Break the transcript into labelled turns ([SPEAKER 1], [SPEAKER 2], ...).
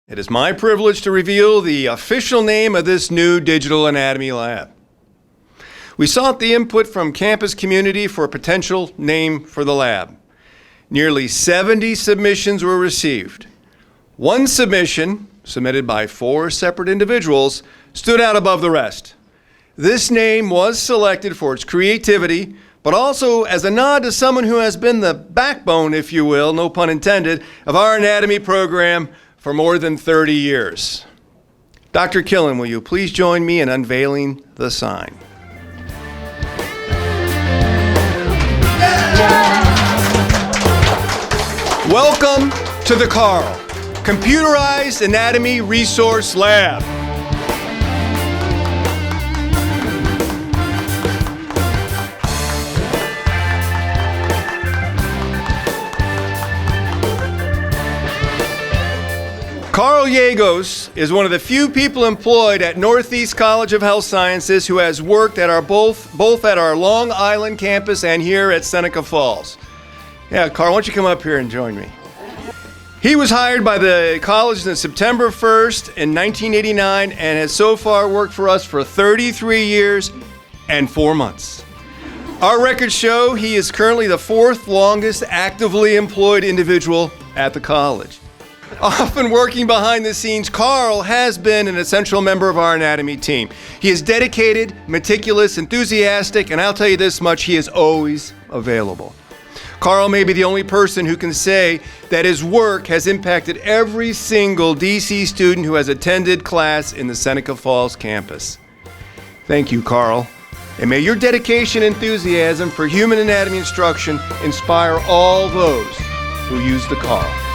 [SPEAKER 1] It is my privilege to reveal the official name of this new digital anatomy lab. We sought the input from campus community for a potential name for the lab. Nearly 70 submissions were received. One submission, submitted by 4 separate individuals, stood out above the rest. This name was selected for its creativity, but also as a nod to someone who has been the backbone, if you will, no pun intended, of our anatomy program for more than 30 years. Dr. Killen, will you please join me in unveiling the sign? Welcome to the CARL, Computerized Anatomy Resource Lab. Carl Yagos is one of the few people employed at Northeast College of Health Sciences who has worked at our both at our Long Island campus and here at Seneca Falls. Yeah, Carl, why don't you come up here and join me? He was hired by the college on September 1st in 1989 and has so far worked for us for 33 years and 4 months. Our records show he is currently the 4th longest actively employed individual at the college. Often working behind the scenes, Carl has been an essential member of our anatomy team. He is dedicated, meticulous, enthusiastic, and I'll tell you this much, he is always available. Carl may be the only person who can say that his work has impacted every single DC student who has attended class in the Seneca Falls campus. Thank you, Carl. And may your dedication and enthusiasm for human anatomy instruction inspire all those who use the CARL.